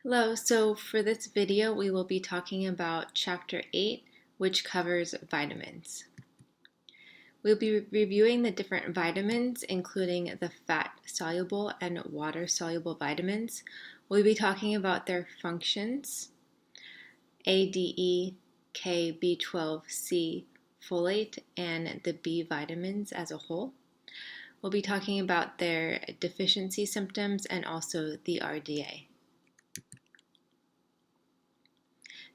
Hello, so for this video we will be talking about Chapter 8, which covers vitamins. We'll be reviewing the different vitamins, including the fat-soluble and water-soluble vitamins. We'll be talking about their functions, A, D, E, K, B12, C, folate, and the B vitamins as a whole. We'll be talking about their deficiency symptoms and also the RDA.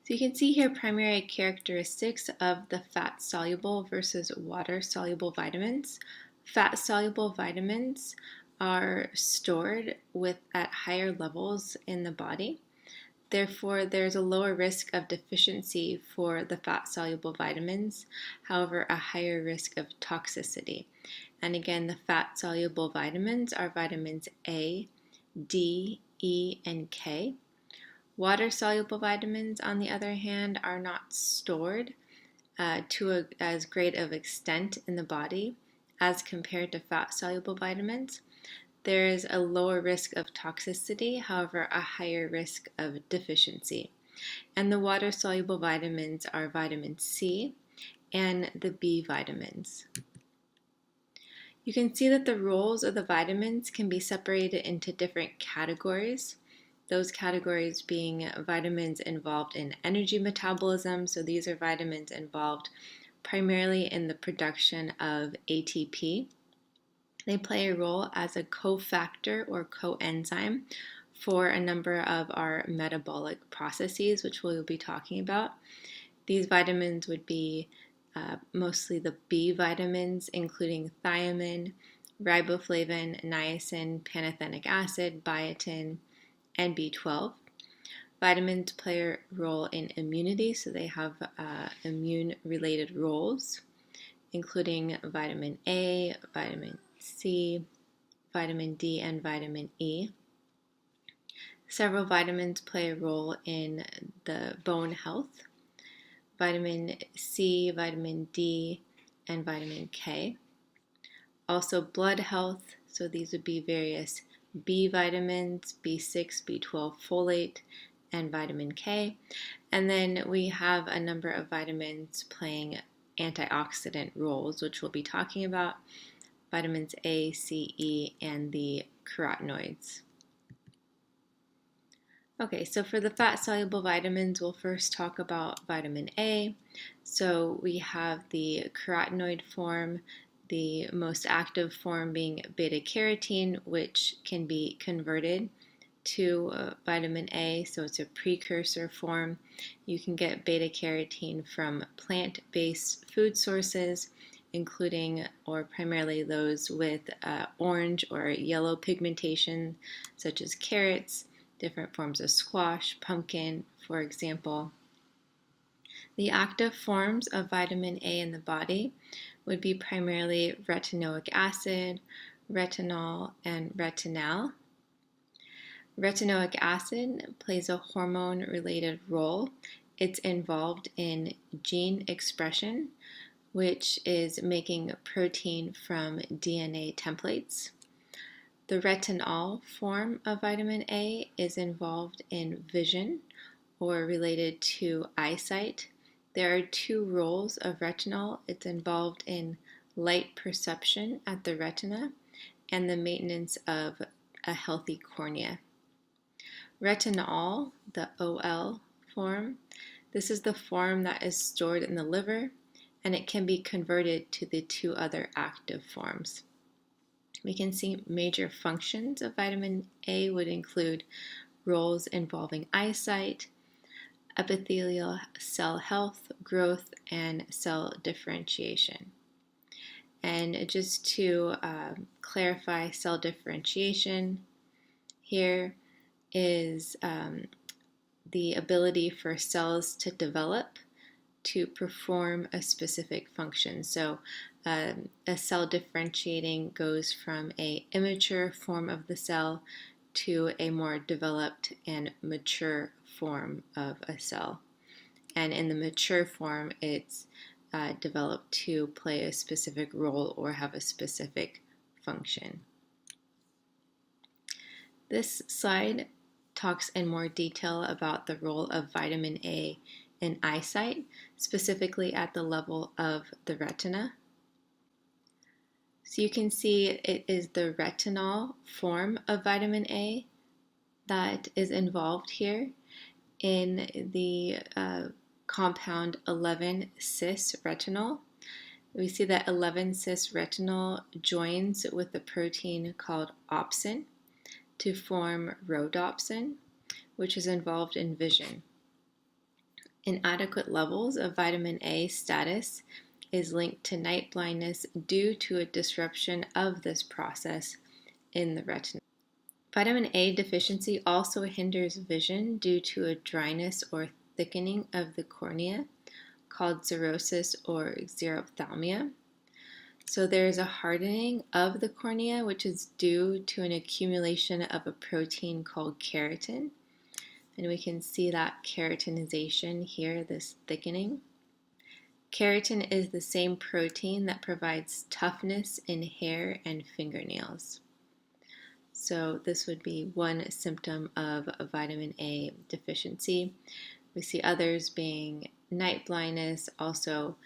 So you can see here primary characteristics of the fat-soluble versus water-soluble vitamins. Fat-soluble vitamins are stored at higher levels in the body. Therefore, there's a lower risk of deficiency for the fat-soluble vitamins, however, a higher risk of toxicity. And again, the fat-soluble vitamins are vitamins A, D, E, and K. Water-soluble vitamins, on the other hand, are not stored to as great of extent in the body as compared to fat-soluble vitamins. There is a lower risk of toxicity, however, a higher risk of deficiency. And the water-soluble vitamins are vitamin C and the B vitamins. You can see that the roles of the vitamins can be separated into different categories. Those categories being vitamins involved in energy metabolism. So these are vitamins involved primarily in the production of ATP. They play a role as a cofactor or coenzyme for a number of our metabolic processes, which we'll be talking about. These vitamins would be mostly the B vitamins, including thiamine, riboflavin, niacin, pantothenic acid, biotin, and B12. Vitamins play a role in immunity, so they have immune-related roles, including vitamin A, vitamin C, vitamin D, and vitamin E. Several vitamins play a role in the bone health. Vitamin C, vitamin D, and vitamin K. Also blood health, so these would be various B vitamins, B6, B12, folate, and vitamin K. And then we have a number of vitamins playing antioxidant roles, which we'll be talking about, vitamins A, C, E, and the carotenoids. Okay, so for the fat-soluble vitamins, we'll first talk about vitamin A. So we have the carotenoid form, the most active form being beta-carotene, which can be converted to vitamin A, so it's a precursor form. You can get beta-carotene from plant-based food sources, including or primarily those with orange or yellow pigmentation, such as carrots, different forms of squash, pumpkin, for example. The active forms of vitamin A in the body would be primarily retinoic acid, retinol, and retinal. Retinoic acid plays a hormone-related role. It's involved in gene expression, which is making protein from DNA templates. The retinol form of vitamin A is involved in vision or related to eyesight. There are two roles of retinol. It's involved in light perception at the retina and the maintenance of a healthy cornea. Retinol, the OL form, this is the form that is stored in the liver, and it can be converted to the two other active forms. We can see major functions of vitamin A would include roles involving eyesight, epithelial cell health, growth, and cell differentiation. And just to clarify cell differentiation, here is the ability for cells to develop to perform a specific function. So a cell differentiating goes from an immature form of the cell to a more developed and mature form of a cell. And in the mature form, it's developed to play a specific role or have a specific function. This slide talks in more detail about the role of vitamin A in eyesight, specifically at the level of the retina. So you can see it is the retinol form of vitamin A that is involved here in the compound 11-cis retinol. We see that 11-cis retinol joins with the protein called opsin to form rhodopsin, which is involved in vision. Inadequate levels of vitamin A status is linked to night blindness due to a disruption of this process in the retina. Vitamin A deficiency also hinders vision due to a dryness or thickening of the cornea called xerosis or xerophthalmia. So there is a hardening of the cornea, which is due to an accumulation of a protein called keratin. And we can see that keratinization here, this thickening. Keratin is the same protein that provides toughness in hair and fingernails. So this would be one symptom of a vitamin A deficiency. We see others being night blindness, also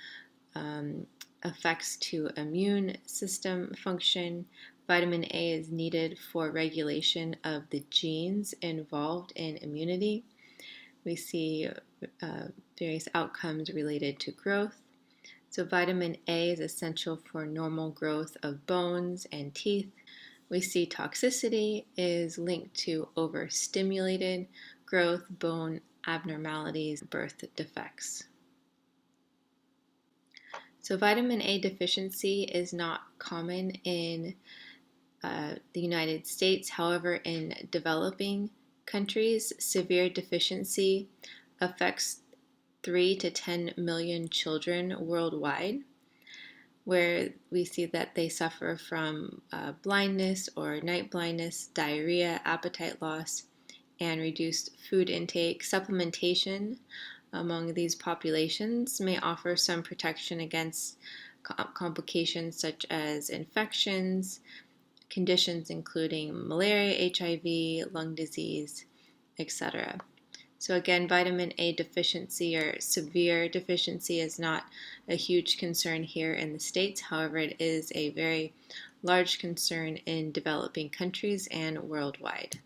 effects to immune system function. Vitamin A is needed for regulation of the genes involved in immunity. We see various outcomes related to growth. So vitamin A is essential for normal growth of bones and teeth. We see toxicity is linked to overstimulated growth, bone abnormalities, birth defects. So vitamin A deficiency is not common in the United States. However, in developing countries, severe deficiency affects 3 to 10 million children worldwide, where we see that they suffer from blindness or night blindness, diarrhea, appetite loss, and reduced food intake. Supplementation among these populations may offer some protection against complications such as infections, conditions including malaria, HIV, lung disease, etc. So again, vitamin A deficiency or severe deficiency is not a huge concern here in the States. However, it is a very large concern in developing countries and worldwide.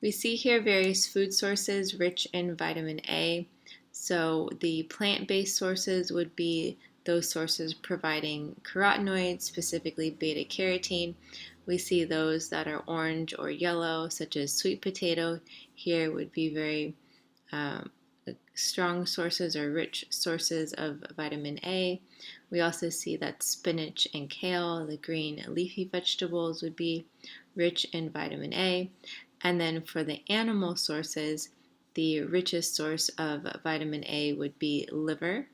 We see here various food sources rich in vitamin A. So the plant-based sources would be those sources providing carotenoids, specifically beta carotene. We see those that are orange or yellow, such as sweet potato. Here would be very strong sources or rich sources of vitamin A. We also see that spinach and kale, the green leafy vegetables, would be rich in vitamin A. And then for the animal sources, the richest source of vitamin A would be liver.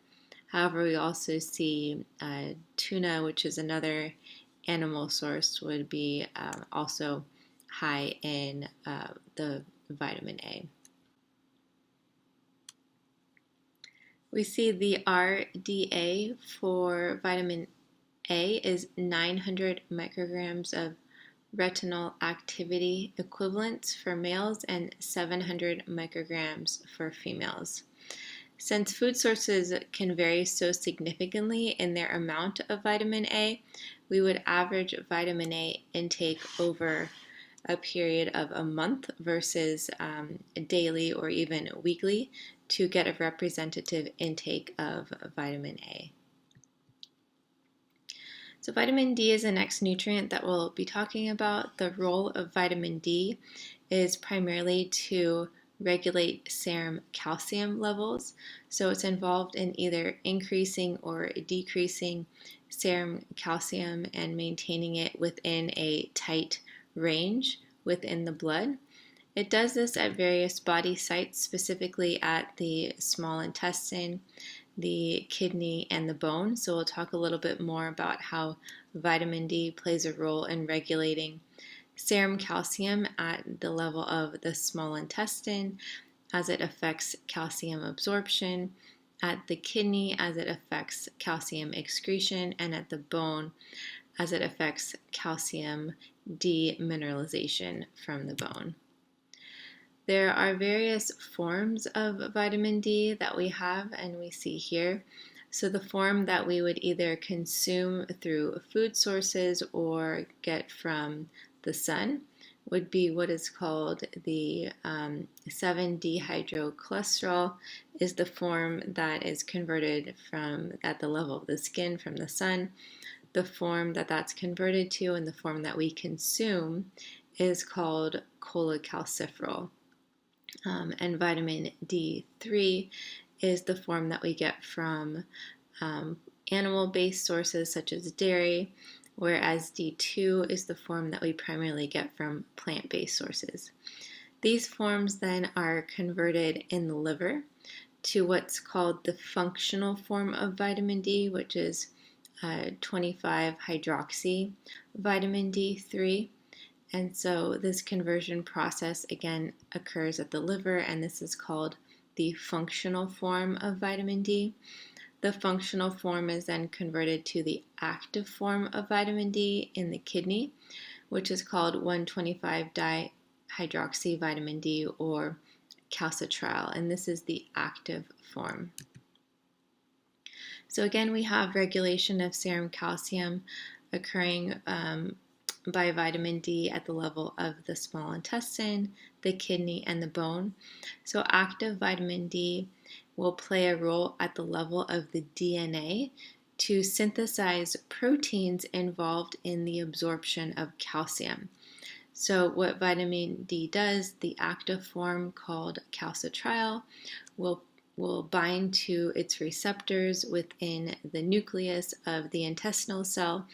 However, we also see tuna, which is another animal source, would be also high in the vitamin A. We see the RDA for vitamin A is 900 micrograms of retinol activity equivalents for males and 700 micrograms for females. Since food sources can vary so significantly in their amount of vitamin A, we would average vitamin A intake over a period of a month versus daily or even weekly to get a representative intake of vitamin A. So vitamin D is the next nutrient that we'll be talking about. The role of vitamin D is primarily to regulate serum calcium levels. So it's involved in either increasing or decreasing serum calcium and maintaining it within a tight range within the blood. It does this at various body sites, specifically at the small intestine, the kidney, and the bone. So we'll talk a little bit more about how vitamin D plays a role in regulating serum calcium at the level of the small intestine as it affects calcium absorption, at the kidney as it affects calcium excretion, and at the bone as it affects calcium demineralization from the bone. There are various forms of vitamin D that we have and we see here. So the form that we would either consume through food sources or get from the sun would be what is called the 7-dehydrocholesterol, is the form that is converted from at the level of the skin from the sun. The form that that's converted to and the form that we consume is called cholecalciferol. And vitamin D3 is the form that we get from animal-based sources such as dairy, whereas D2 is the form that we primarily get from plant-based sources. These forms then are converted in the liver to what's called the functional form of vitamin D, which is 25-hydroxy vitamin D3. And so this conversion process again occurs at the liver, and this is called the functional form of vitamin D. The functional form is then converted to the active form of vitamin D in the kidney, which is called 1,25-dihydroxy vitamin D, or calcitriol, and this is the active form. So again, we have regulation of serum calcium occurring by vitamin D at the level of the small intestine, the kidney, and the bone. So active vitamin D will play a role at the level of the DNA to synthesize proteins involved in the absorption of calcium. So what vitamin D does, the active form called calcitriol, will bind to its receptors within the nucleus of the intestinal cell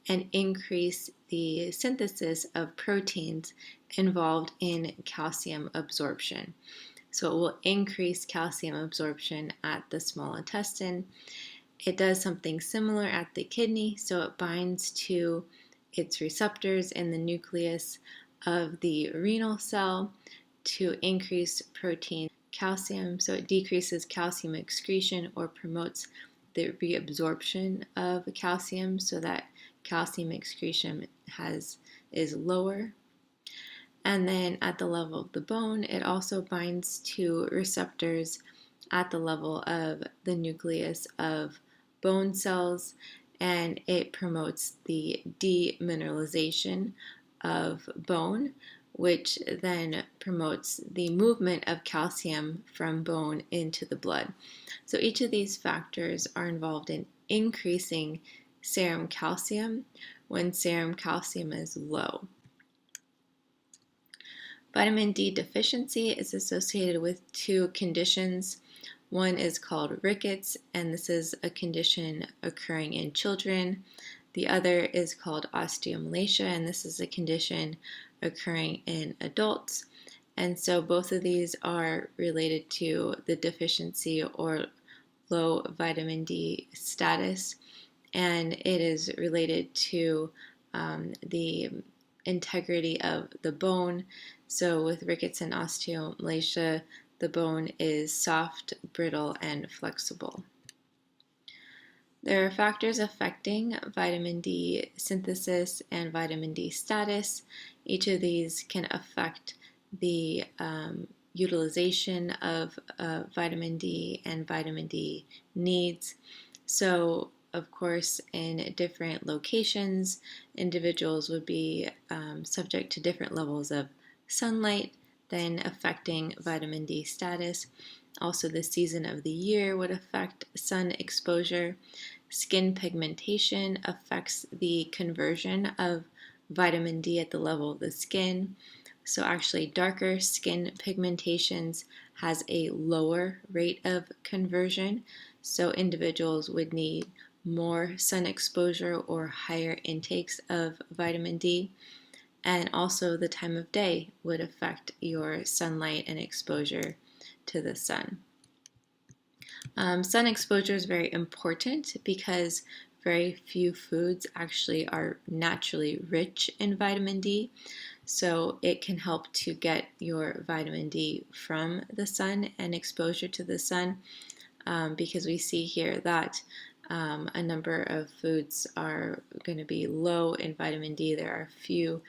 and increase the synthesis of proteins involved in calcium absorption. So it will increase calcium absorption at the small intestine. It does something similar at the kidney, so it binds to its receptors in the nucleus of the renal cell to increase protein calcium, so it decreases calcium excretion or promotes the reabsorption of calcium so that calcium excretion is lower. And then at the level of the bone, it also binds to receptors at the level of the nucleus of bone cells, and it promotes the demineralization of bone, which then promotes the movement of calcium from bone into the blood. So each of these factors are involved in increasing serum calcium when serum calcium is low. Vitamin D deficiency is associated with two conditions. One is called rickets, and this is a condition occurring in children. The other is called osteomalacia, and this is a condition occurring in adults. And so both of these are related to the deficiency or low vitamin D status, and it is related to the integrity of the bone. So with rickets and osteomalacia, the bone is soft, brittle, and flexible. There are factors affecting vitamin D synthesis and vitamin D status. Each of these can affect the utilization of vitamin D and vitamin D needs. So, of course, in different locations, individuals would be subject to different levels of sunlight, then affecting vitamin D status. Also, the season of the year would affect sun exposure. Skin pigmentation affects the conversion of vitamin D at the level of the skin. So actually, darker skin pigmentations has a lower rate of conversion. So individuals would need more sun exposure or higher intakes of vitamin D. And also the time of day would affect your sunlight and exposure to the sun. Sun exposure is very important because very few foods actually are naturally rich in vitamin D. So it can help to get your vitamin D from the sun and exposure to the sun, because we see here that a number of foods are going to be low in vitamin D. There are few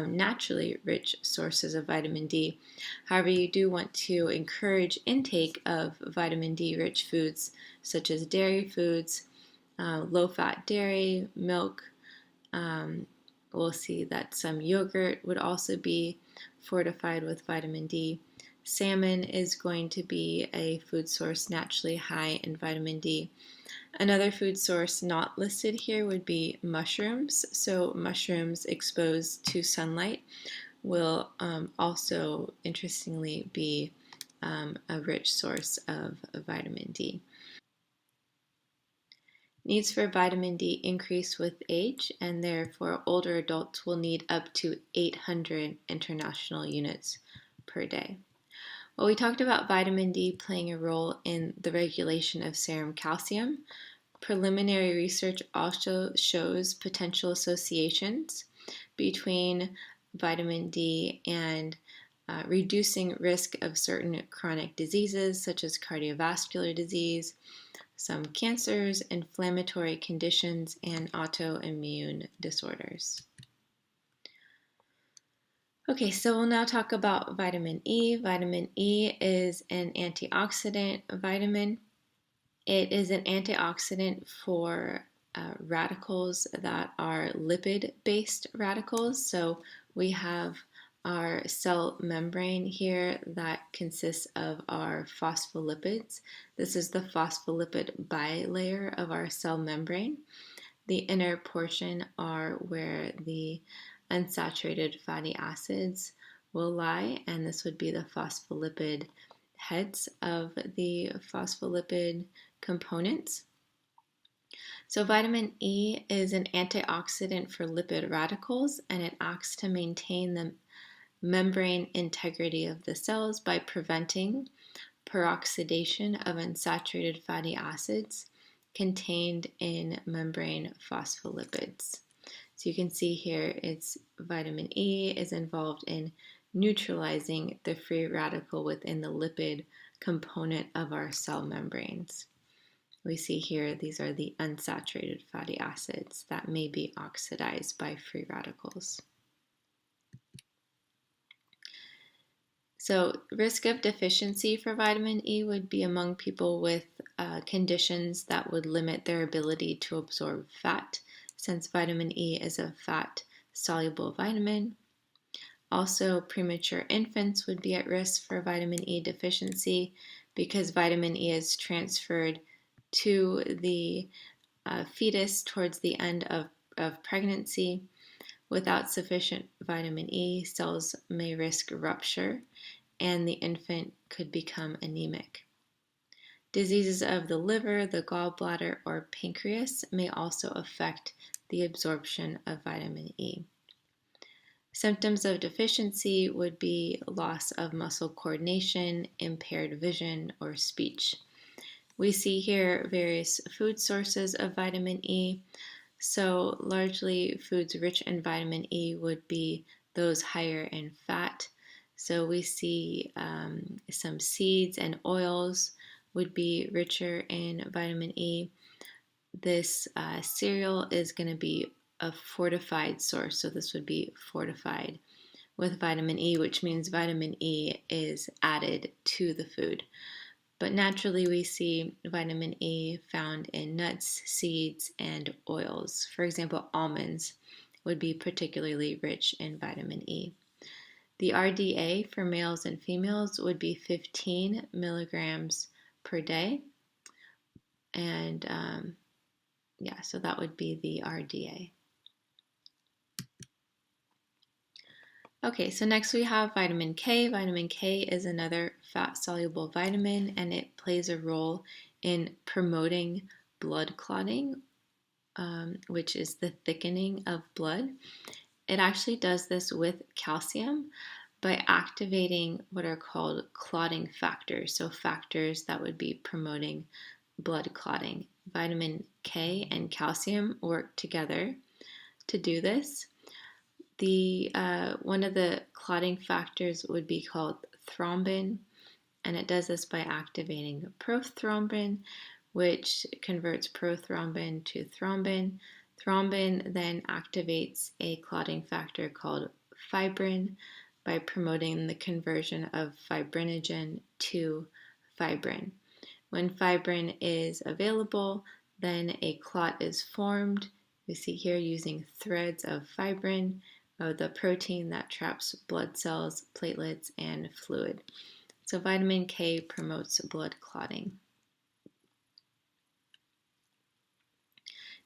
naturally rich sources of vitamin D. However, you do want to encourage intake of vitamin D rich foods such as dairy foods, low fat dairy, milk. We'll see that some yogurt would also be fortified with vitamin D. Salmon is going to be a food source naturally high in vitamin D. Another food source not listed here would be mushrooms. So mushrooms exposed to sunlight will also, interestingly, be a rich source of vitamin D. Needs for vitamin D increase with age, and therefore older adults will need up to 800 international units per day. Well, we talked about vitamin D playing a role in the regulation of serum calcium. Preliminary research also shows potential associations between vitamin D and reducing risk of certain chronic diseases such as cardiovascular disease, some cancers, inflammatory conditions, and autoimmune disorders. Okay, so we'll now talk about vitamin E. Vitamin E is an antioxidant vitamin. It is an antioxidant for radicals that are lipid-based radicals. So we have our cell membrane here that consists of our phospholipids. This is the phospholipid bilayer of our cell membrane. The inner portion are where the unsaturated fatty acids will lie, and this would be the phospholipid heads of the phospholipid components. So vitamin E is an antioxidant for lipid radicals, and it acts to maintain the membrane integrity of the cells by preventing peroxidation of unsaturated fatty acids contained in membrane phospholipids. So you can see here it's vitamin E is involved in neutralizing the free radical within the lipid component of our cell membranes. We see here these are the unsaturated fatty acids that may be oxidized by free radicals. So risk of deficiency for vitamin E would be among people with conditions that would limit their ability to absorb fat, since vitamin E is a fat-soluble vitamin. Also, premature infants would be at risk for vitamin E deficiency because vitamin E is transferred to the fetus towards the end of pregnancy. Without sufficient vitamin E, cells may risk rupture and the infant could become anemic. Diseases of the liver, the gallbladder, or pancreas may also affect the absorption of vitamin E. Symptoms of deficiency would be loss of muscle coordination, impaired vision, or speech. We see here various food sources of vitamin E. So largely foods rich in vitamin E would be those higher in fat. So we see some seeds and oils would be richer in vitamin E. This cereal is going to be a fortified source, so this would be fortified with vitamin E, which means vitamin E is added to the food. But naturally we see vitamin E found in nuts, seeds, and oils. For example, almonds would be particularly rich in vitamin E. The RDA for males and females would be 15 milligrams per day. And so that would be the RDA. Okay, so next we have vitamin K. Vitamin K is another fat-soluble vitamin, and it plays a role in promoting blood clotting, which is the thickening of blood. It actually does this with calcium by activating what are called clotting factors, so factors that would be promoting blood clotting. Vitamin K and calcium work together to do this. One of the clotting factors would be called thrombin, and it does this by activating prothrombin, which converts prothrombin to thrombin. Thrombin then activates a clotting factor called fibrin by promoting the conversion of fibrinogen to fibrin. When fibrin is available, then a clot is formed. We see here using threads of fibrin, the protein that traps blood cells, platelets, and fluid. So vitamin K promotes blood clotting.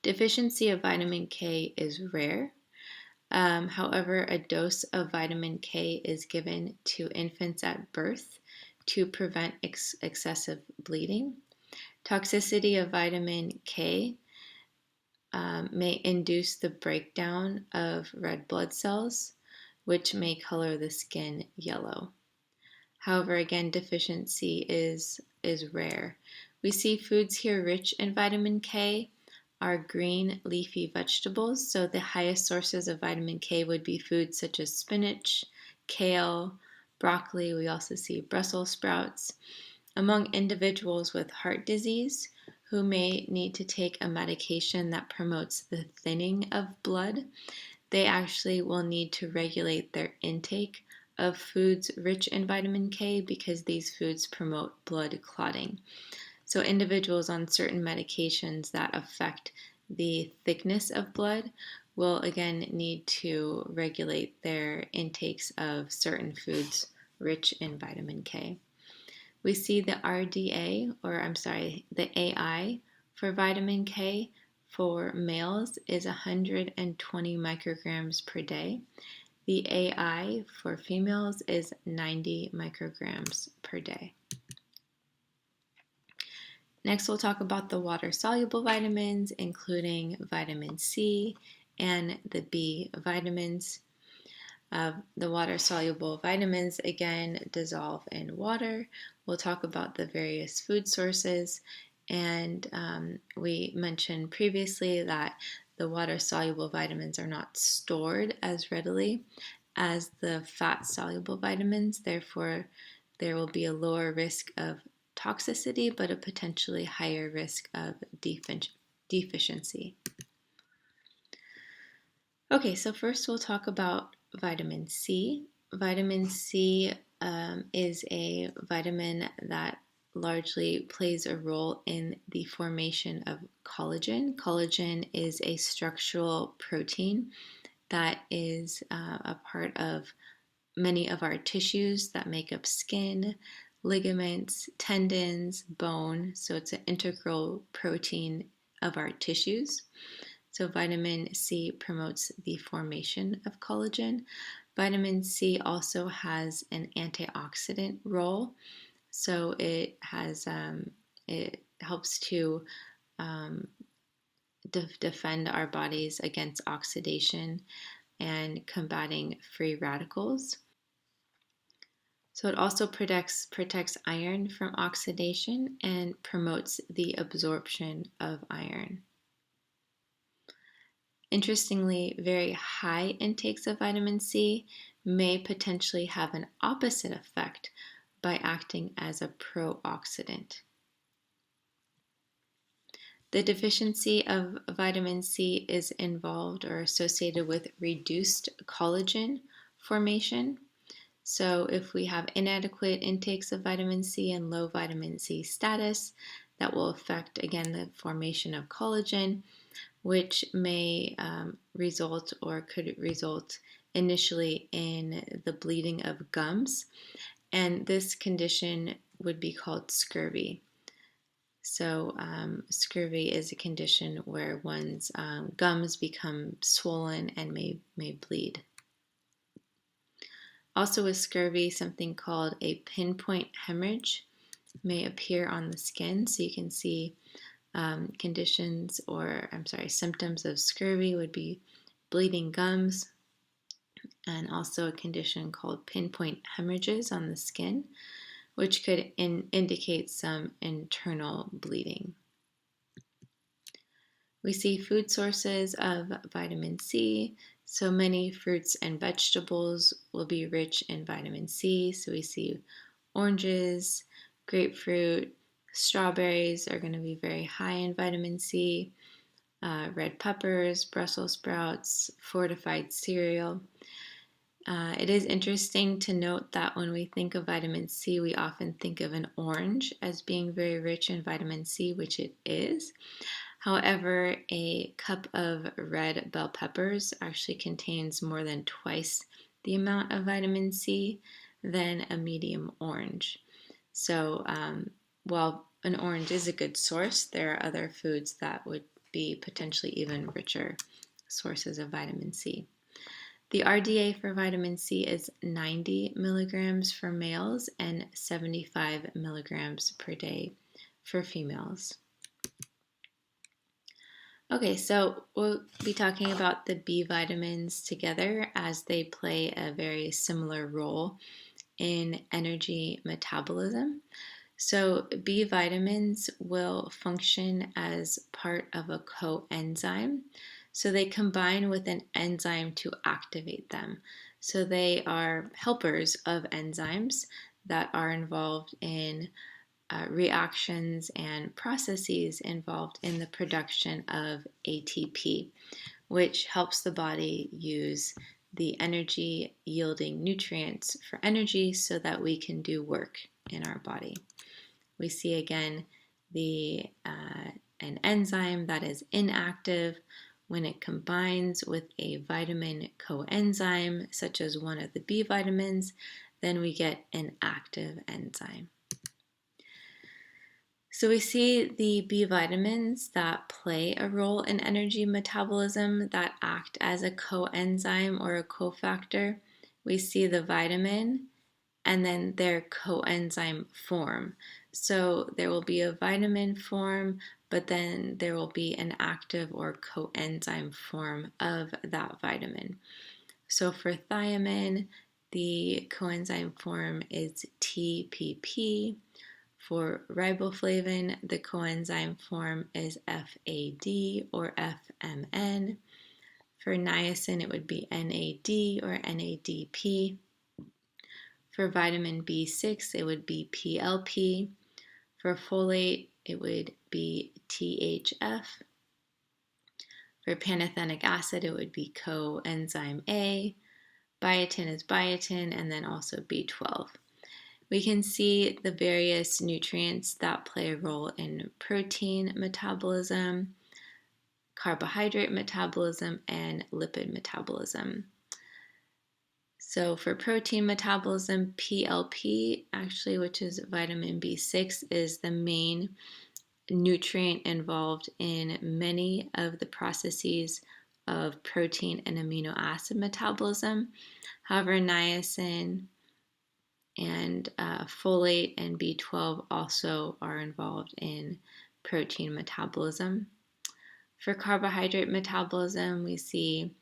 Deficiency of vitamin K is rare. However, a dose of vitamin K is given to infants at birth to prevent excessive bleeding. Toxicity of vitamin K may induce the breakdown of red blood cells, which may color the skin yellow. However, again, deficiency is rare. We see foods here rich in vitamin K are green leafy vegetables. So the highest sources of vitamin K would be foods such as spinach, kale, broccoli. We also see Brussels sprouts. Among individuals with heart disease who may need to take a medication that promotes the thinning of blood, they actually will need to regulate their intake of foods rich in vitamin K because these foods promote blood clotting. So individuals on certain medications that affect the thickness of blood will again need to regulate their intakes of certain foods rich in vitamin K. We see the the AI for vitamin K for males is 120 micrograms per day. The AI for females is 90 micrograms per day. Next, we'll talk about the water-soluble vitamins, including vitamin C and the B vitamins. The water-soluble vitamins, again, dissolve in water. We'll talk about the various food sources, and we mentioned previously that the water-soluble vitamins are not stored as readily as the fat-soluble vitamins. Therefore, there will be a lower risk of toxicity, but a potentially higher risk of deficiency. Okay, so first we'll talk about vitamin C. Vitamin C is a vitamin that largely plays a role in the formation of collagen. Collagen is a structural protein that is a part of many of our tissues that make up skin, ligaments, tendons, bone. So it's an integral protein of our tissues. So vitamin C promotes the formation of collagen. Vitamin C also has an antioxidant role. So it helps to defend our bodies against oxidation and combating free radicals. So it also protects iron from oxidation and promotes the absorption of iron. Interestingly, very high intakes of vitamin C may potentially have an opposite effect by acting as a pro-oxidant. The deficiency of vitamin C is involved or associated with reduced collagen formation. So if we have inadequate intakes of vitamin C and low vitamin C status, that will affect, again, the formation of collagen, which may result or could result initially in the bleeding of gums. And this condition would be called scurvy. So scurvy is a condition where one's gums become swollen and may bleed. Also with scurvy, something called a pinpoint hemorrhage may appear on the skin. So you can see symptoms of scurvy would be bleeding gums and also a condition called pinpoint hemorrhages on the skin, which could indicate some internal bleeding. We see food sources of vitamin C. So many fruits and vegetables will be rich in vitamin C. So we see oranges, grapefruit, strawberries are going to be very high in vitamin C. Red peppers, Brussels sprouts, fortified cereal. It is interesting to note that when we think of vitamin C, we often think of an orange as being very rich in vitamin C, which it is. However, a cup of red bell peppers actually contains more than twice the amount of vitamin C than a medium orange. So, while an orange is a good source, there are other foods that would be potentially even richer sources of vitamin C. The RDA for vitamin C is 90 milligrams for males and 75 milligrams per day for females. Okay, so we'll be talking about the B vitamins together as they play a very similar role in energy metabolism. So B vitamins will function as part of a coenzyme. So they combine with an enzyme to activate them. So they are helpers of enzymes that are involved in reactions and processes involved in the production of ATP, which helps the body use the energy yielding nutrients for energy so that we can do work in our body. We see again an enzyme that is inactive. When it combines with a vitamin coenzyme, such as one of the B vitamins, then we get an active enzyme. So we see the B vitamins that play a role in energy metabolism that act as a coenzyme or a cofactor. We see the vitamin and then their coenzyme form. So there will be a vitamin form, but then there will be an active or coenzyme form of that vitamin. So for thiamine, the coenzyme form is TPP. For riboflavin, the coenzyme form is FAD or FMN. For niacin, it would be NAD or NADP. For vitamin B6, it would be PLP. For folate, it would be THF. For pantothenic acid, it would be coenzyme A. Biotin is biotin, and then also B12. We can see the various nutrients that play a role in protein metabolism, carbohydrate metabolism, and lipid metabolism. So for protein metabolism, PLP, actually, which is vitamin B6, is the main nutrient involved in many of the processes of protein and amino acid metabolism. However, niacin and folate and B12 also are involved in protein metabolism. For carbohydrate metabolism, we see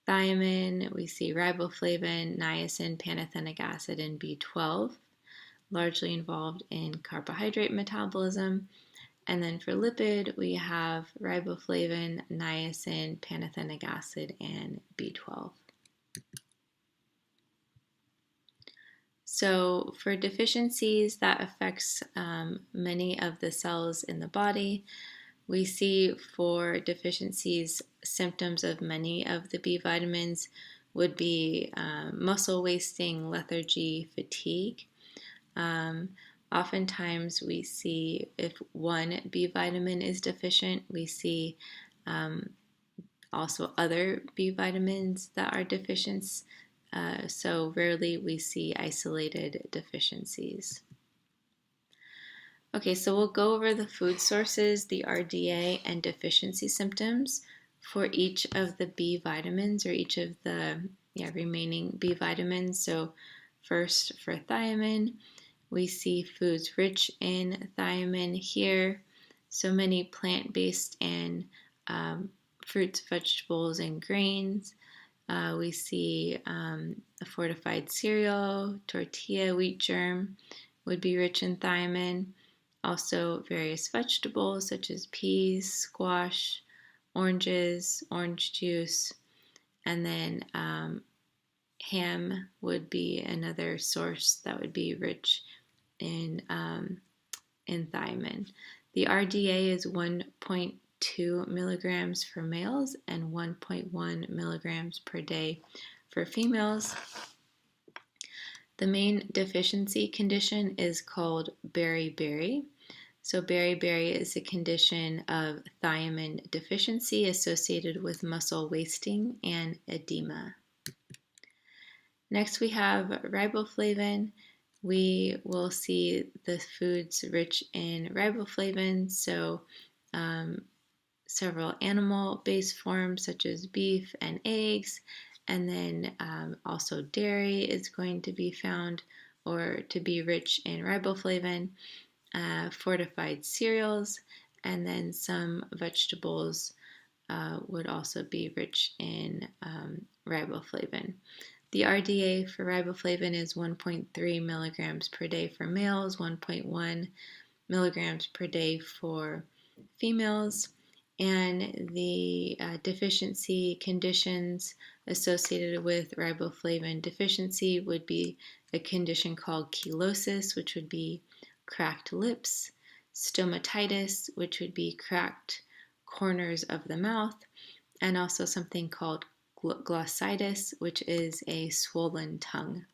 thiamine, we see riboflavin, niacin, pantothenic acid, and B12, largely involved in carbohydrate metabolism. And then for lipid, we have riboflavin, niacin, pantothenic acid, and B12. So for deficiencies that affects many of the cells in the body, we see for deficiencies symptoms of many of the B vitamins would be muscle wasting, lethargy, fatigue. Oftentimes we see if one B vitamin is deficient, we see also other B vitamins that are deficient. So rarely we see isolated deficiencies. Okay, so we'll go over the food sources, the RDA, and deficiency symptoms for each of the B vitamins or each of the remaining B vitamins. So first for thiamine, we see foods rich in thiamine here. So many plant-based and fruits, vegetables, and grains. We see a fortified cereal, tortilla, wheat germ would be rich in thiamine. Also various vegetables such as peas, squash, oranges, orange juice, and then ham would be another source that would be rich in thiamine. The RDA is 1.2 milligrams for males and 1.1 milligrams per day For females, the main deficiency condition is called beriberi. So beriberi is a condition of thiamine deficiency associated with muscle wasting and edema. Next we have riboflavin. We will see the foods rich in riboflavin, so several animal-based forms such as beef and eggs, and then also dairy is going to be found or to be rich in riboflavin, fortified cereals, and then some vegetables would also be rich in riboflavin. The RDA for riboflavin is 1.3 milligrams per day for males, 1.1 milligrams per day for females, and the deficiency conditions associated with riboflavin deficiency would be a condition called chelosis, which would be cracked lips, stomatitis, which would be cracked corners of the mouth, and also something called glossitis, which is a swollen tongue.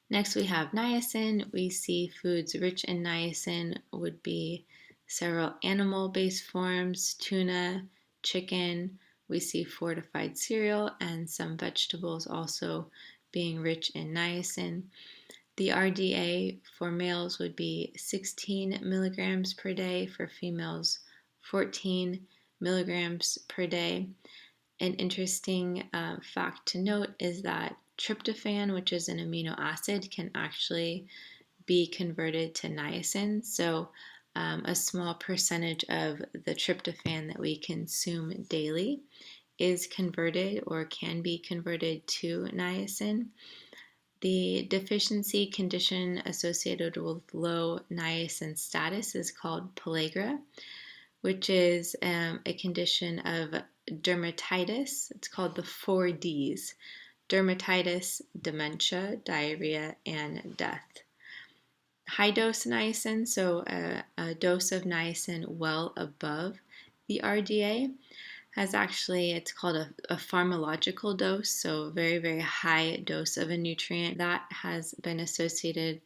Next we have niacin. We see foods rich in niacin would be several animal-based forms, tuna, chicken. We see fortified cereal and some vegetables also being rich in niacin. The RDA for males would be 16 milligrams per day, for females 14 milligrams per day. An interesting fact to note is that tryptophan, which is an amino acid, can actually be converted to niacin. So a small percentage of the tryptophan that we consume daily is converted or can be converted to niacin. The deficiency condition associated with low niacin status is called pellagra, which is a condition of dermatitis. It's called the 4Ds: dermatitis, dementia, diarrhea, and death. High dose niacin, so a dose of niacin well above the RDA, has actually, it's called a pharmacological dose, so a very, very high dose of a nutrient that has been associated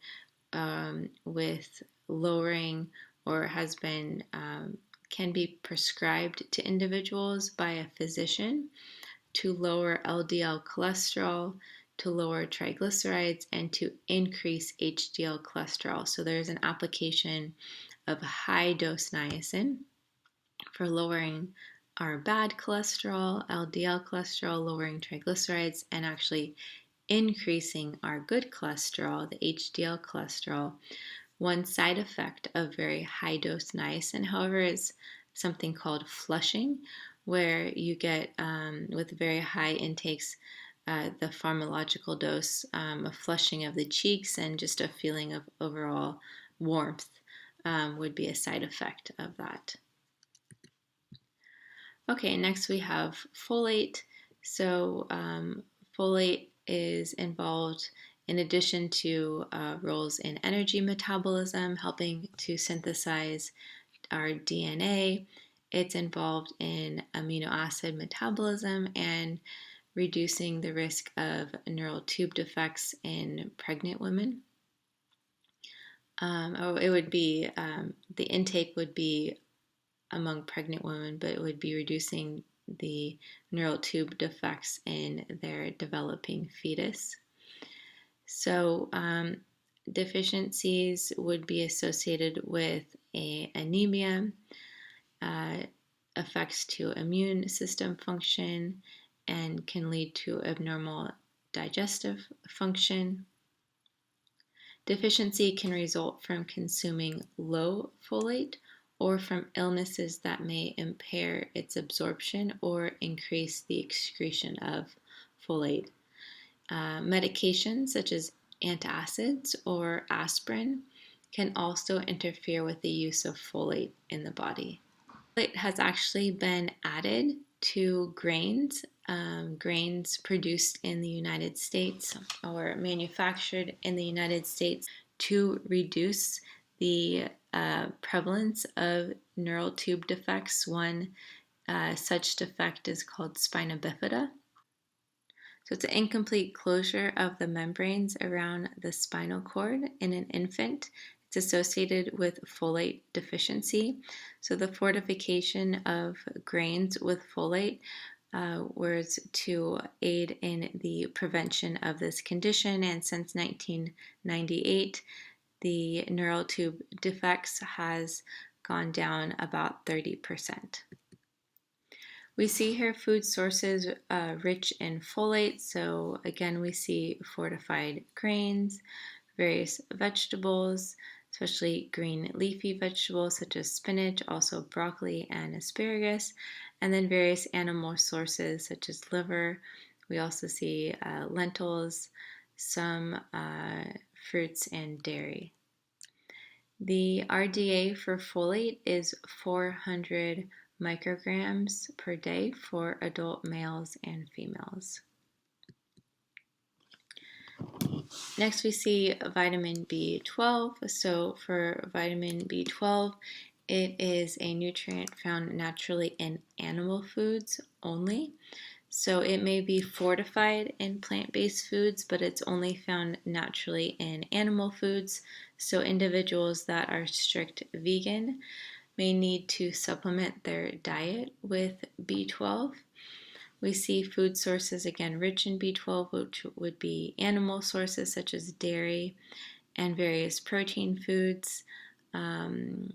with lowering or has been can be prescribed to individuals by a physician to lower LDL cholesterol, to lower triglycerides, and to increase HDL cholesterol. So there's an application of high dose niacin for lowering our bad cholesterol, LDL cholesterol, lowering triglycerides, and actually increasing our good cholesterol, the HDL cholesterol. One side effect of very high dose niacin, however, is something called flushing, where you get, with very high intakes, the pharmacological dose, a flushing of the cheeks and just a feeling of overall warmth would be a side effect of that. Okay, next we have folate. So folate is involved in addition to roles in energy metabolism, helping to synthesize our DNA. It's involved in amino acid metabolism and reducing the risk of neural tube defects in pregnant women. It would be, the intake would be among pregnant women, but it would be reducing the neural tube defects in their developing fetus. So deficiencies would be associated with anemia, effects to immune system function, and can lead to abnormal digestive function. Deficiency can result from consuming low folate or from illnesses that may impair its absorption or increase the excretion of folate. Medications such as antacids or aspirin can also interfere with the use of folate in the body. Folate has actually been added to grains, grains produced in the United States or manufactured in the United States to reduce the prevalence of neural tube defects. One such defect is called spina bifida. So it's an incomplete closure of the membranes around the spinal cord in an infant. It's associated with folate deficiency. So the fortification of grains with folate was to aid in the prevention of this condition. And since 1998, the neural tube defects has gone down about 30%. We see here food sources rich in folate. So again, we see fortified grains, various vegetables, especially green leafy vegetables such as spinach, also broccoli and asparagus, and then various animal sources such as liver. We also see lentils, some fruits, and dairy. The RDA for folate is 400 micrograms per day for adult males and females. Next, we see vitamin B12. So for vitamin B12, it is a nutrient found naturally in animal foods only. So it may be fortified in plant-based foods, but it's only found naturally in animal foods. So individuals that are strict vegan may need to supplement their diet with B12. We see food sources, again, rich in B12, which would be animal sources such as dairy and various protein foods. And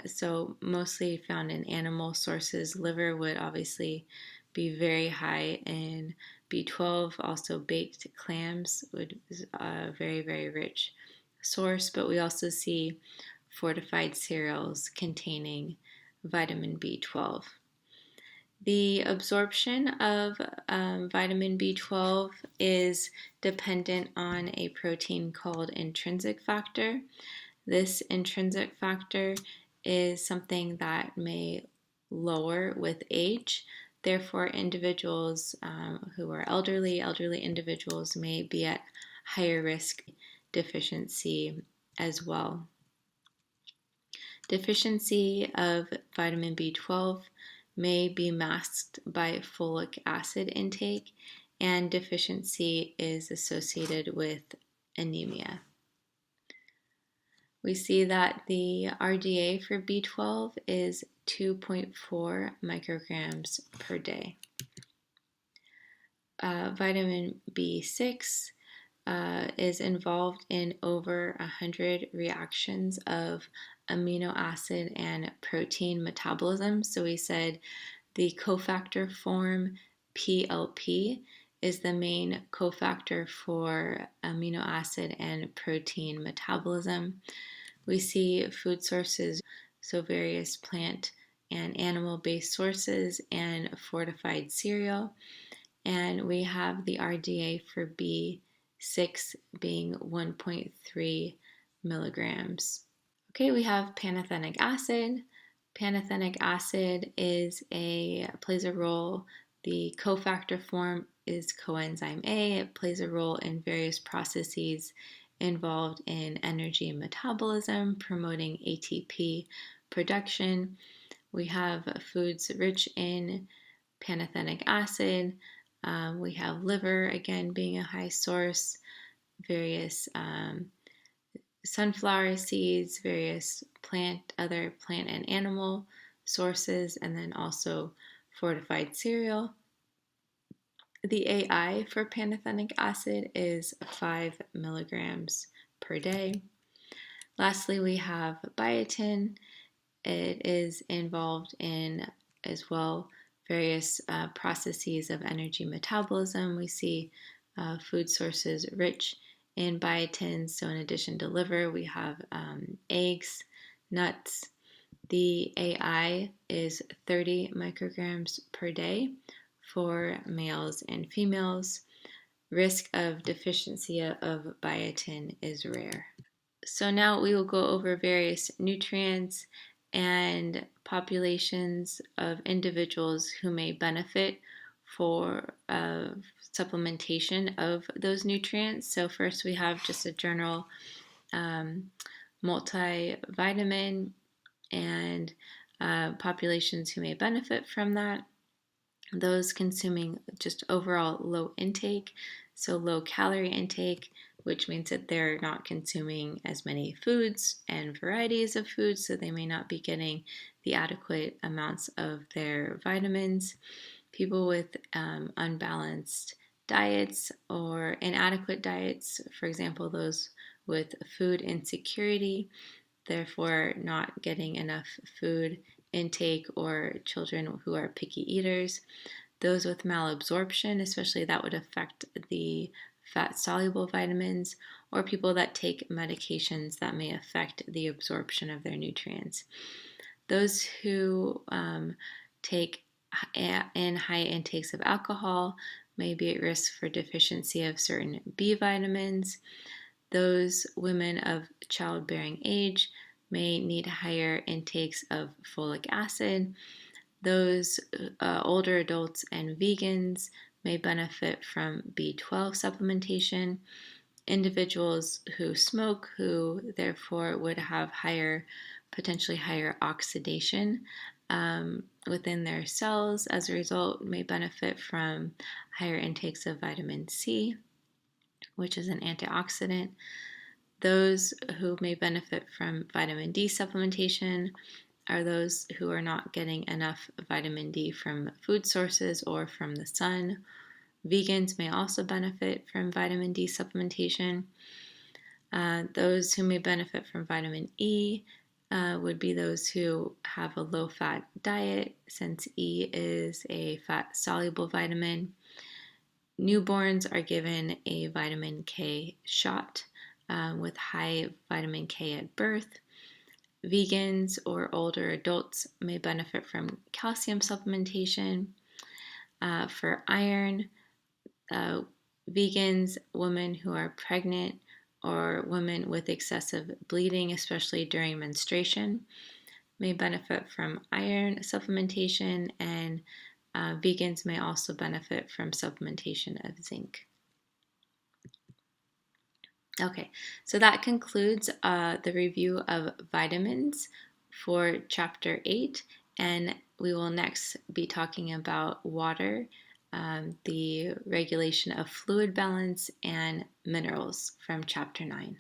so mostly found in animal sources. Liver would obviously be very high in B12. Also baked clams would be a very, very rich source. But we also see fortified cereals containing vitamin B12. The absorption of vitamin B12 is dependent on a protein called intrinsic factor. This intrinsic factor is something that may lower with age. Therefore, individuals who are elderly individuals may be at higher risk deficiency as well. Deficiency of vitamin B12 may be masked by folic acid intake, and deficiency is associated with anemia. We see that the RDA for B12 is 2.4 micrograms per day. Vitamin B6 is involved in over 100 reactions of amino acid and protein metabolism. So we said the cofactor form PLP is the main cofactor for amino acid and protein metabolism. We see food sources, so various plant and animal-based sources and fortified cereal. And we have the RDA for B6 being 1.3 milligrams. Okay, we have pantothenic acid. Pantothenic acid plays a role. The cofactor form is coenzyme A. It plays a role in various processes involved in energy metabolism, promoting ATP production. We have foods rich in pantothenic acid. We have liver, again, being a high source, various sunflower seeds, various other plant and animal sources, and then also fortified cereal. The AI for pantothenic acid is 5 milligrams per day. Lastly, we have biotin. It is involved in, as well, various processes of energy metabolism. We see food sources rich in biotin. So in addition to liver, we have eggs, nuts. The AI is 30 micrograms per day for males and females. Risk of deficiency of biotin is rare. So now we will go over various nutrients and populations of individuals who may benefit for supplementation of those nutrients. So first we have just a general multivitamin and populations who may benefit from that. those consuming just overall low intake, so low calorie intake, which means that they're not consuming as many foods and varieties of foods, so they may not be getting the adequate amounts of their vitamins. People with unbalanced diets or inadequate diets, for example, those with food insecurity, therefore not getting enough food intake, or children who are picky eaters. Those with malabsorption, especially that would affect the fat soluble vitamins, or people that take medications that may affect the absorption of their nutrients. Those who take in high intakes of alcohol may be at risk for deficiency of certain B vitamins. Those women of childbearing age may need higher intakes of folic acid. Those older adults and vegans may benefit from B12 supplementation. Individuals who smoke, who therefore would have potentially higher oxidation within their cells, as a result, may benefit from higher intakes of vitamin C, which is an antioxidant. Those who may benefit from vitamin D supplementation are those who are not getting enough vitamin D from food sources or from the sun. Vegans may also benefit from vitamin D supplementation. Those who may benefit from vitamin E would be those who have a low-fat diet, since E is a fat-soluble vitamin. Newborns are given a vitamin K shot with high vitamin K at birth. Vegans or older adults may benefit from calcium supplementation. For iron, vegans, women who are pregnant, or women with excessive bleeding, especially during menstruation, may benefit from iron supplementation, and vegans may also benefit from supplementation of zinc. Okay, so that concludes the review of vitamins for Chapter 8, and we will next be talking about water, the regulation of fluid balance, and minerals from Chapter 9.